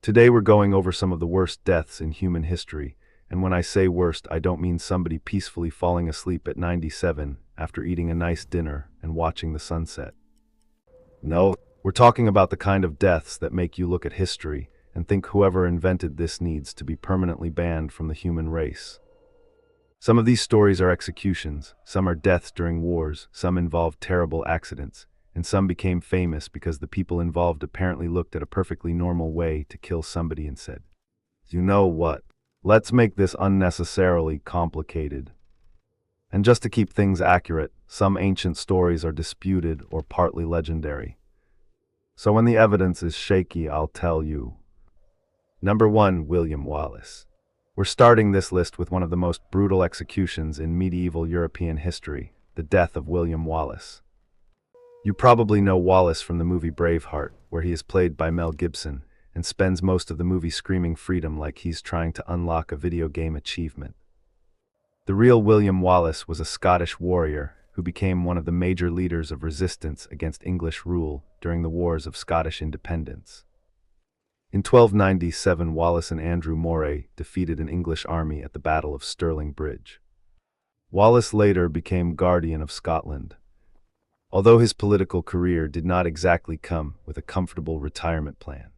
Today we're going over some of the worst deaths in human history, and when I say worst, I don't mean somebody peacefully falling asleep at 97 after eating a nice dinner and watching the sunset. No, we're talking about the kind of deaths that make you look at history and think whoever invented this needs to be permanently banned from the human race. Some of these stories are executions, some are deaths during wars, some involve terrible accidents, and some became famous because the people involved apparently looked at a perfectly normal way to kill somebody and said, "You know what? Let's make this unnecessarily complicated." And just to keep things accurate, some ancient stories are disputed or partly legendary. So when the evidence is shaky, I'll tell you. Number 1, William Wallace. We're starting this list with one of the most brutal executions in medieval European history, the death of William Wallace. You probably know Wallace from the movie Braveheart, where he is played by Mel Gibson and spends most of the movie screaming freedom like he's trying to unlock a video game achievement. The real William Wallace was a Scottish warrior who became one of the major leaders of resistance against English rule during the Wars of Scottish Independence. In 1297, Wallace and Andrew Moray defeated an English army at the Battle of Stirling Bridge. Wallace later became Guardian of Scotland. Although his political career did not exactly come with a comfortable retirement plan.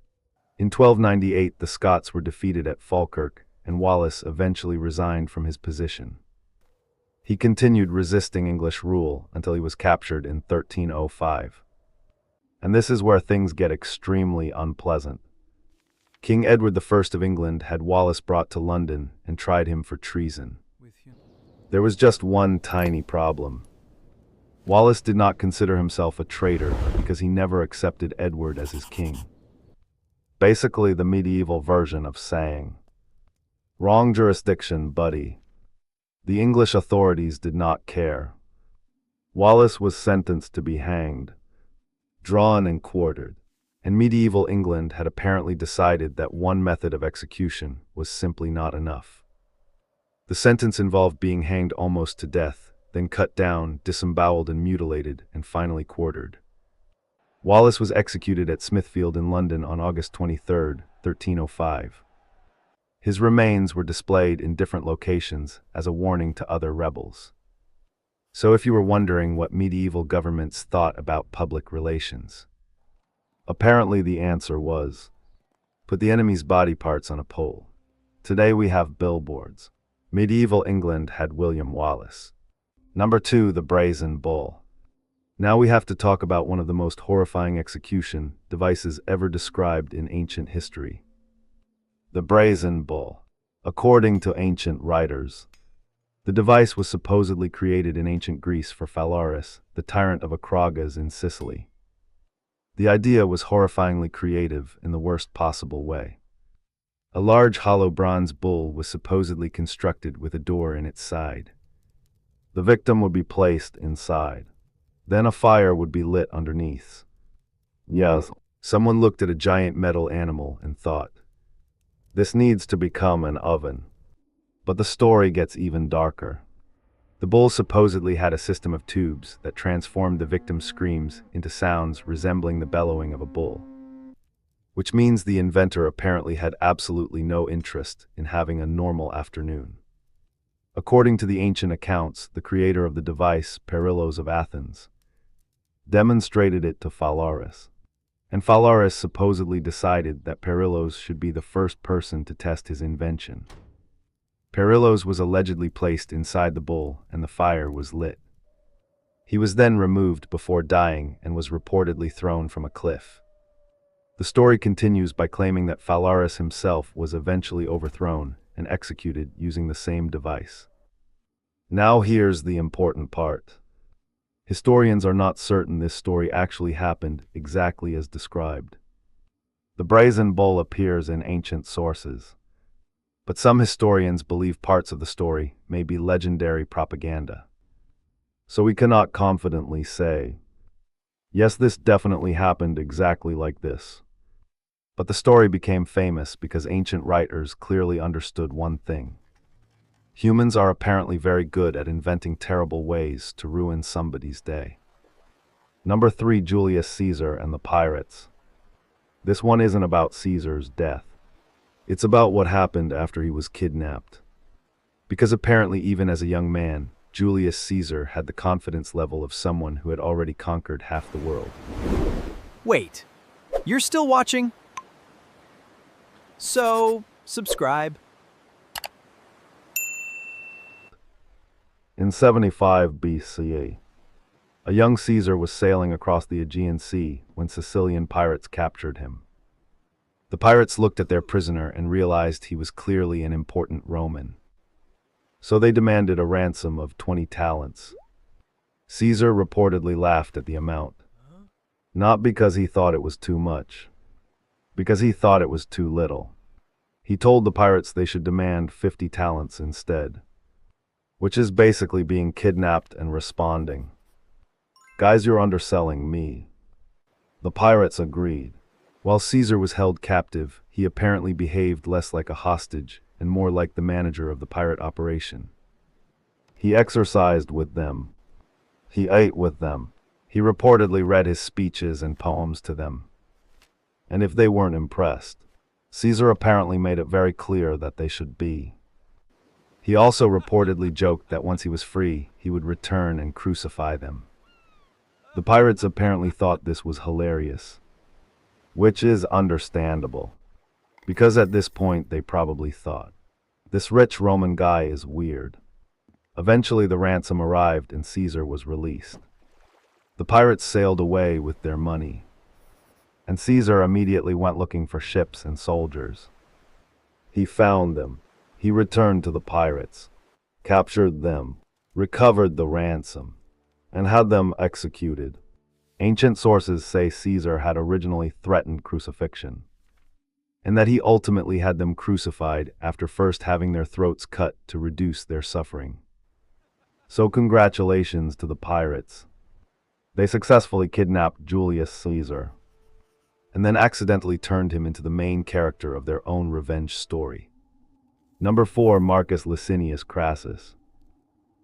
In 1298, the Scots were defeated at Falkirk, and Wallace eventually resigned from his position. He continued resisting English rule until he was captured in 1305. And this is where things get extremely unpleasant. King Edward I of England had Wallace brought to London and tried him for treason. There was just one tiny problem. Wallace did not consider himself a traitor because he never accepted Edward as his king. Basically the medieval version of saying, "Wrong jurisdiction, buddy." The English authorities did not care. Wallace was sentenced to be hanged, drawn and quartered, and medieval England had apparently decided that one method of execution was simply not enough. The sentence involved being hanged almost to death, then cut down, disemboweled and mutilated, and finally quartered. Wallace was executed at Smithfield in London on August 23, 1305. His remains were displayed in different locations as a warning to other rebels. So if you were wondering what medieval governments thought about public relations, apparently the answer was, put the enemy's body parts on a pole. Today we have billboards. Medieval England had William Wallace. Number 2, the Brazen Bull. Now we have to talk about one of the most horrifying execution devices ever described in ancient history. The Brazen Bull. According to ancient writers, the device was supposedly created in ancient Greece for Phalaris, the tyrant of Acragas in Sicily. The idea was horrifyingly creative in the worst possible way. A large hollow bronze bull was supposedly constructed with a door in its side. The victim would be placed inside. Then a fire would be lit underneath. Yes, someone looked at a giant metal animal and thought, this needs to become an oven. But the story gets even darker. The bull supposedly had a system of tubes that transformed the victim's screams into sounds resembling the bellowing of a bull. Which means the inventor apparently had absolutely no interest in having a normal afternoon. According to the ancient accounts, the creator of the device, Perillos of Athens, demonstrated it to Phalaris. And Phalaris supposedly decided that Perillos should be the first person to test his invention. Perillos was allegedly placed inside the bull and the fire was lit. He was then removed before dying and was reportedly thrown from a cliff. The story continues by claiming that Phalaris himself was eventually overthrown and executed using the same device. Now here's the important part. Historians are not certain this story actually happened exactly as described. The Brazen Bull appears in ancient sources, but some historians believe parts of the story may be legendary propaganda. So we cannot confidently say, yes, this definitely happened exactly like this. But the story became famous because ancient writers clearly understood one thing. Humans are apparently very good at inventing terrible ways to ruin somebody's day. Number 3, Julius Caesar and the pirates. This one isn't about Caesar's death. It's about what happened after he was kidnapped. Because apparently even as a young man, Julius Caesar had the confidence level of someone who had already conquered half the world. Wait, you're still watching? So, subscribe. In 75 BCE, a young Caesar was sailing across the Aegean Sea when Sicilian pirates captured him. The pirates looked at their prisoner and realized he was clearly an important Roman. So they demanded a ransom of 20 talents. Caesar reportedly laughed at the amount. Not because he thought it was too much, because he thought it was too little. He told the pirates they should demand 50 talents instead, which is basically being kidnapped and responding. Guys, you're underselling me. The pirates agreed. While Caesar was held captive, he apparently behaved less like a hostage and more like the manager of the pirate operation. He exercised with them. He ate with them. He reportedly read his speeches and poems to them. And if they weren't impressed, Caesar apparently made it very clear that they should be. He also reportedly joked that once he was free, he would return and crucify them. The pirates apparently thought this was hilarious, which is understandable, because at this point they probably thought, this rich Roman guy is weird. Eventually the ransom arrived and Caesar was released. The pirates sailed away with their money, and Caesar immediately went looking for ships and soldiers. He found them. He returned to the pirates, captured them, recovered the ransom, and had them executed. Ancient sources say Caesar had originally threatened crucifixion, and that he ultimately had them crucified after first having their throats cut to reduce their suffering. So congratulations to the pirates. They successfully kidnapped Julius Caesar, and then accidentally turned him into the main character of their own revenge story. Number 4, Marcus Licinius Crassus.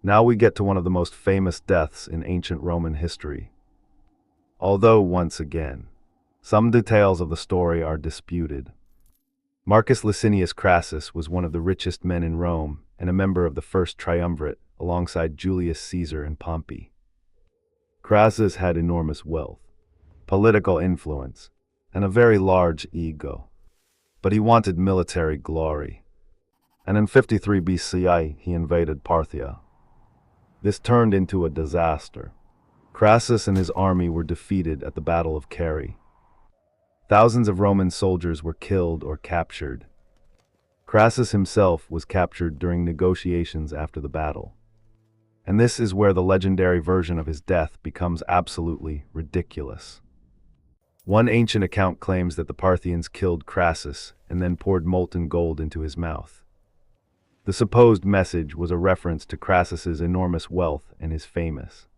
Now we get to one of the most famous deaths in ancient Roman history. Although, once again, some details of the story are disputed. Marcus Licinius Crassus was one of the richest men in Rome and a member of the first triumvirate alongside Julius Caesar and Pompey. Crassus had enormous wealth, political influence, and a very large ego. But he wanted military glory. And in 53 BCE, he invaded Parthia. This turned into a disaster. Crassus and his army were defeated at the Battle of Carrhae. Thousands of Roman soldiers were killed or captured. Crassus himself was captured during negotiations after the battle. And this is where the legendary version of his death becomes absolutely ridiculous. One ancient account claims that the Parthians killed Crassus and then poured molten gold into his mouth. The supposed message was a reference to Crassus's enormous wealth and his famous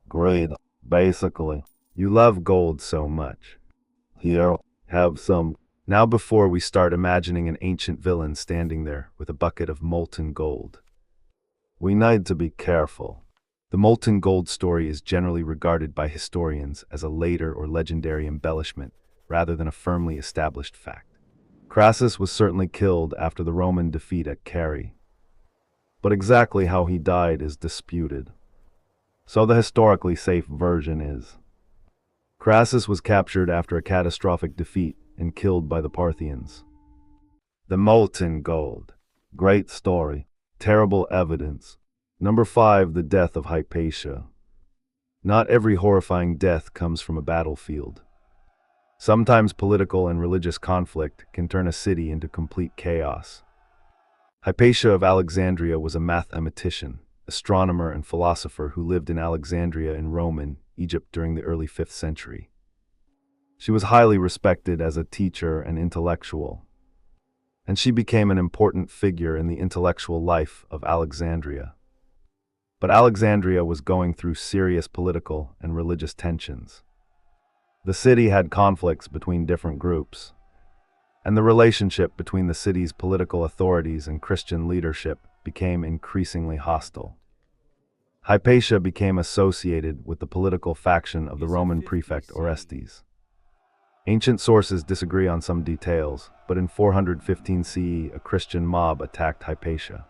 greed. Basically, you love gold so much. Here, have some. Now before we start imagining an ancient villain standing there with a bucket of molten gold, we need to be careful. The molten gold story is generally regarded by historians as a later or legendary embellishment rather than a firmly established fact. Crassus was certainly killed after the Roman defeat at Carrhae, but exactly how he died is disputed. So the historically safe version is Crassus was captured after a catastrophic defeat and killed by the Parthians. The molten gold. Great story. Terrible evidence. Number 5, the death of Hypatia. Not every horrifying death comes from a battlefield. Sometimes political and religious conflict can turn a city into complete chaos. Hypatia of Alexandria was a mathematician, astronomer, and philosopher who lived in Alexandria in Roman Egypt during the early 5th century. She was highly respected as a teacher and intellectual, and she became an important figure in the intellectual life of Alexandria. But Alexandria was going through serious political and religious tensions. The city had conflicts between different groups, and the relationship between the city's political authorities and Christian leadership became increasingly hostile. Hypatia became associated with the political faction of the Roman prefect Orestes. Ancient sources disagree on some details, but in 415 CE, a Christian mob attacked Hypatia.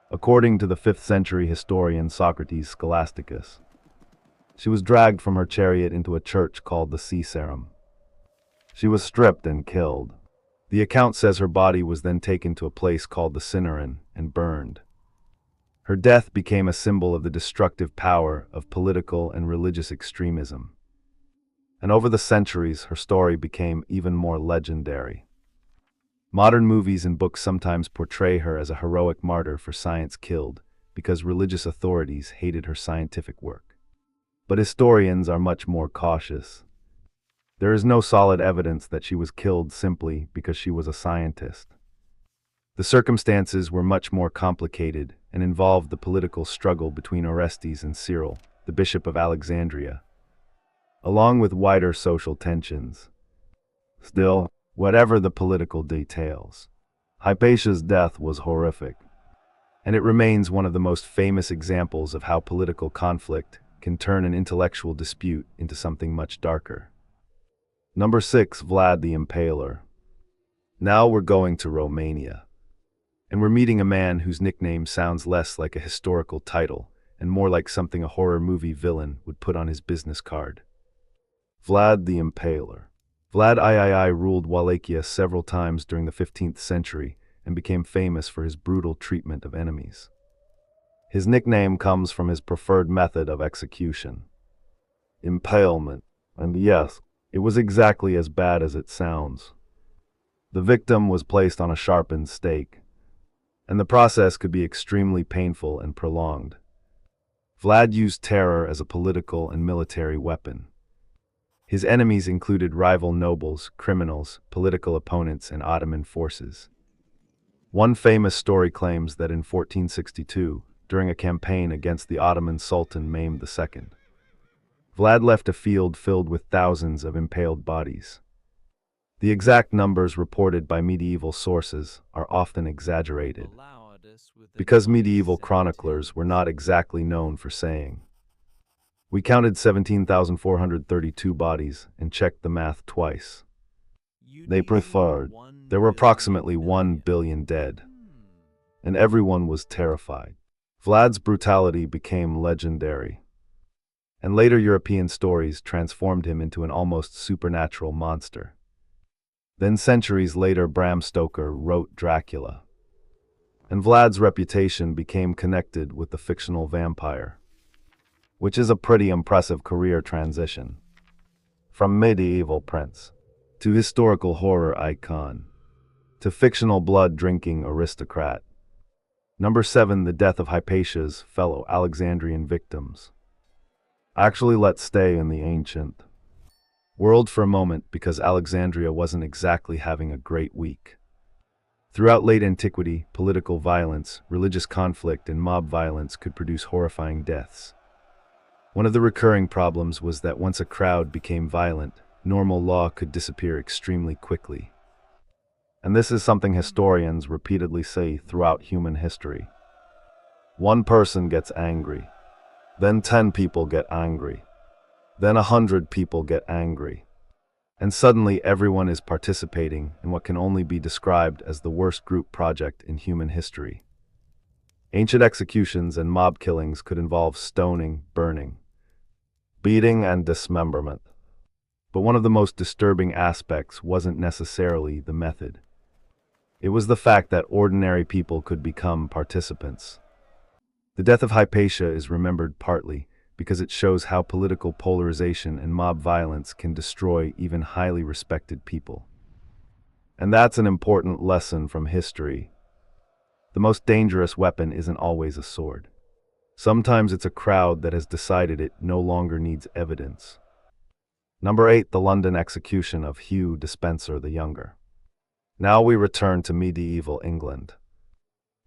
According to the 5th century historian Socrates Scholasticus, she was dragged from her chariot into a church called the Caesarum. She was stripped and killed. The account says her body was then taken to a place called the Cineron and burned. Her death became a symbol of the destructive power of political and religious extremism. And over the centuries, her story became even more legendary. Modern movies and books sometimes portray her as a heroic martyr for science killed because religious authorities hated her scientific work. But historians are much more cautious. There is no solid evidence that she was killed simply because she was a scientist. The circumstances were much more complicated and involved the political struggle between Orestes and Cyril, the Bishop of Alexandria, along with wider social tensions. Still, whatever the political details, Hypatia's death was horrific, and it remains one of the most famous examples of how political conflict can turn an intellectual dispute into something much darker. Number 6, Vlad the Impaler. Now we're going to Romania, and we're meeting a man whose nickname sounds less like a historical title and more like something a horror movie villain would put on his business card. Vlad the Impaler. Vlad III ruled Wallachia several times during the 15th century and became famous for his brutal treatment of enemies. His nickname comes from his preferred method of execution: impalement. And yes, it was exactly as bad as it sounds. The victim was placed on a sharpened stake, and the process could be extremely painful and prolonged. Vlad used terror as a political and military weapon. His enemies included rival nobles, criminals, political opponents, and Ottoman forces. One famous story claims that in 1462, during a campaign against the Ottoman Sultan Mehmed II, Vlad left a field filled with thousands of impaled bodies. The exact numbers reported by medieval sources are often exaggerated, because medieval chroniclers were not exactly known for saying. We counted 17,432 bodies and checked the math twice. They preferred. There were approximately 1 billion dead, and everyone was terrified. Vlad's brutality became legendary, and later European stories transformed him into an almost supernatural monster. Then centuries later, Bram Stoker wrote Dracula, and Vlad's reputation became connected with the fictional vampire, which is a pretty impressive career transition. From medieval prince to historical horror icon to fictional blood-drinking aristocrat. Number 7, the death of Hypatia's fellow Alexandrian victims. Actually, let's stay in the ancient world for a moment, because Alexandria wasn't exactly having a great week. Throughout late antiquity, political violence, religious conflict, and mob violence could produce horrifying deaths. One of the recurring problems was that once a crowd became violent, normal law could disappear extremely quickly. And this is something historians repeatedly say throughout human history. One person gets angry, then 10 people get angry, then 100 people get angry, and suddenly everyone is participating in what can only be described as the worst group project in human history. Ancient executions and mob killings could involve stoning, burning, beating, and dismemberment. But one of the most disturbing aspects wasn't necessarily the method. It was the fact that ordinary people could become participants. The death of Hypatia is remembered partly because it shows how political polarization and mob violence can destroy even highly respected people. And that's an important lesson from history. The most dangerous weapon isn't always a sword. Sometimes it's a crowd that has decided it no longer needs evidence. Number 8, the London execution of Hugh Despenser the Younger. Now we return to medieval England.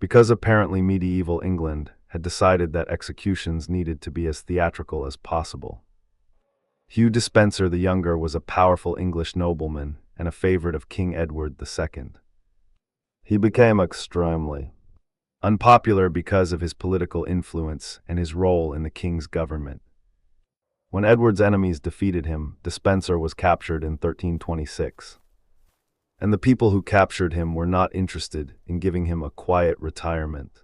Because apparently medieval England had decided that executions needed to be as theatrical as possible. Hugh Despenser the Younger was a powerful English nobleman and a favorite of King Edward II. He became extremely unpopular because of his political influence and his role in the king's government. When Edward's enemies defeated him, Despenser was captured in 1326. And the people who captured him were not interested in giving him a quiet retirement.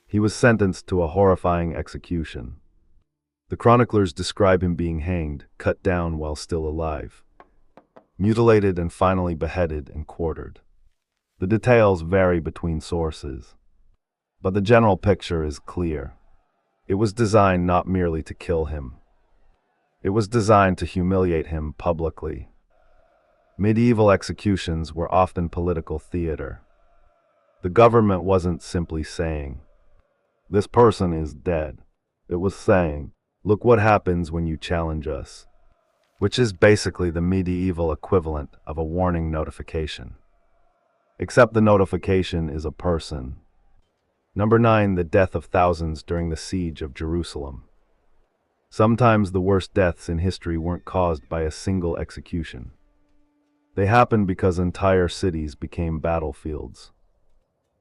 He was sentenced to a horrifying execution. The chroniclers describe him being hanged, cut down while still alive, mutilated and finally beheaded and quartered. The details vary between sources, but the general picture is clear. It was designed not merely to kill him. It was designed to humiliate him publicly. Medieval executions were often political theater. The government wasn't simply saying, "This person is dead." It was saying, "Look what happens when you challenge us," which is basically the medieval equivalent of a warning notification. Except the notification is a person. Number 9. The death of thousands during the siege of Jerusalem. Sometimes the worst deaths in history weren't caused by a single execution. They happened because entire cities became battlefields.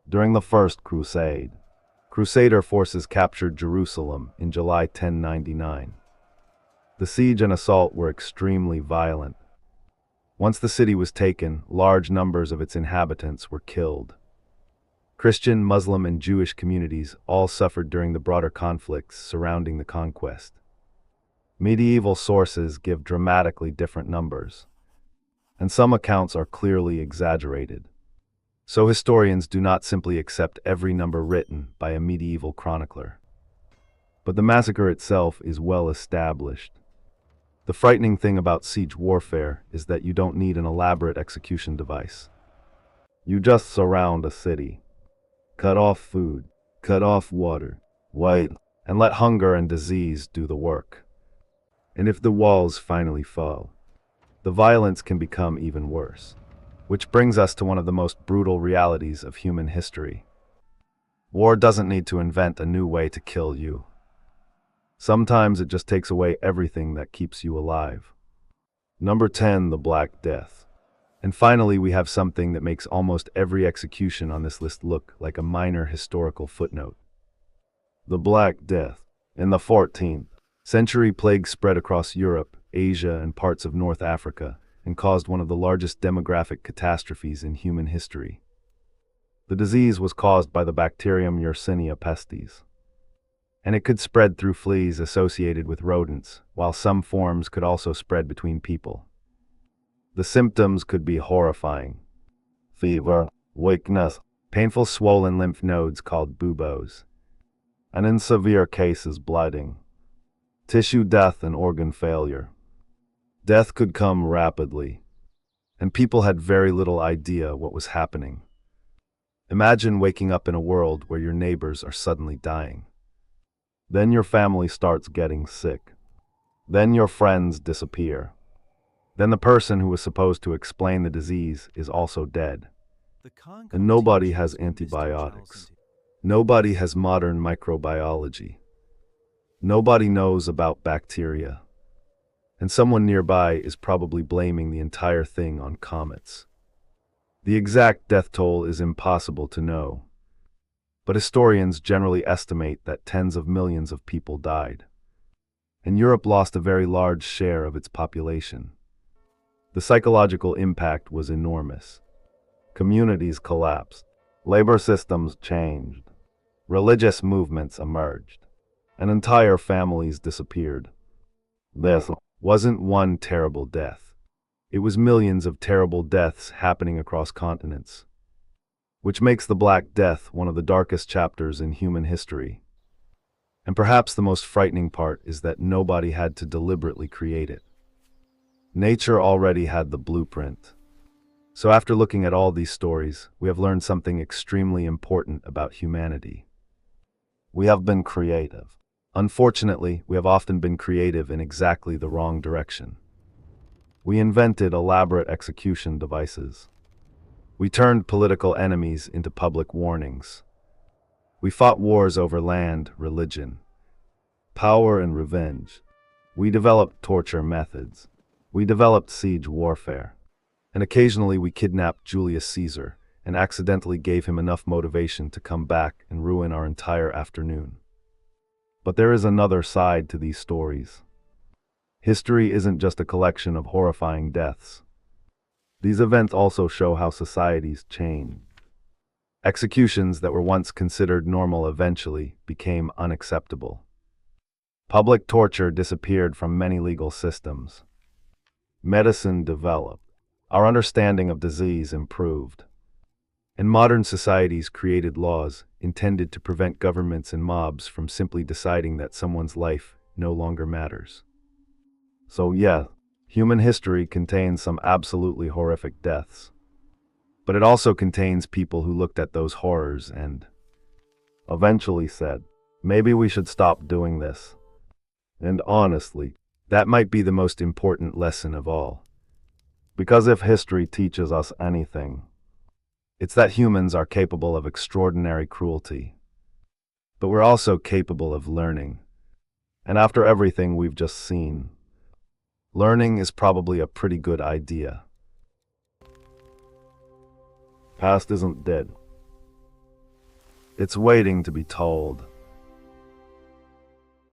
During the First Crusade, Crusader forces captured Jerusalem in July 1099. The siege and assault were extremely violent. Once the city was taken, large numbers of its inhabitants were killed. Christian, Muslim, and Jewish communities all suffered during the broader conflicts surrounding the conquest. Medieval sources give dramatically different numbers, and some accounts are clearly exaggerated. So historians do not simply accept every number written by a medieval chronicler. But the massacre itself is well established. The frightening thing about siege warfare is that you don't need an elaborate execution device. You just surround a city, cut off food, cut off water, wait, and let hunger and disease do the work. And if the walls finally fall, the violence can become even worse. Which brings us to one of the most brutal realities of human history. War doesn't need to invent a new way to kill you. Sometimes it just takes away everything that keeps you alive. Number 10. The Black Death. And finally, we have something that makes almost every execution on this list look like a minor historical footnote. The Black Death. In the 14th century, plague spread across Europe, Asia, and parts of North Africa, and caused one of the largest demographic catastrophes in human history. The disease was caused by the bacterium Yersinia pestis, and it could spread through fleas associated with rodents, while some forms could also spread between people. The symptoms could be horrifying: fever, weakness, painful swollen lymph nodes called buboes, and in severe cases blooding, tissue death, and organ failure. Death could come rapidly, and people had very little idea what was happening. Imagine waking up in a world where your neighbors are suddenly dying. Then your family starts getting sick. Then your friends disappear. Then the person who was supposed to explain the disease is also dead. And nobody has antibiotics. Nobody has modern microbiology. Nobody knows about bacteria. And someone nearby is probably blaming the entire thing on comets. The exact death toll is impossible to know, but historians generally estimate that tens of millions of people died, and Europe lost a very large share of its population. The psychological impact was enormous. Communities collapsed, labor systems changed, religious movements emerged, and entire families disappeared. This wasn't one terrible death. It was millions of terrible deaths happening across continents, which makes the Black Death one of the darkest chapters in human history. And perhaps the most frightening part is that nobody had to deliberately create it. Nature already had the blueprint. So after looking at all these stories, we have learned something extremely important about humanity. We have been creative. Unfortunately, we have often been creative in exactly the wrong direction. We invented elaborate execution devices. We turned political enemies into public warnings. We fought wars over land, religion, power, and revenge. We developed torture methods. We developed siege warfare. And occasionally we kidnapped Julius Caesar and accidentally gave him enough motivation to come back and ruin our entire afternoon. But there is another side to these stories. History isn't just a collection of horrifying deaths. These events also show how societies change. Executions that were once considered normal eventually became unacceptable. Public torture disappeared from many legal systems. Medicine developed. Our understanding of disease improved. And modern societies created laws intended to prevent governments and mobs from simply deciding that someone's life no longer matters. So yeah, human history contains some absolutely horrific deaths. But it also contains people who looked at those horrors and eventually said, maybe we should stop doing this. And honestly, that might be the most important lesson of all. Because if history teaches us anything, it's that humans are capable of extraordinary cruelty. But we're also capable of learning. And after everything we've just seen, learning is probably a pretty good idea. Past isn't dead. It's waiting to be told.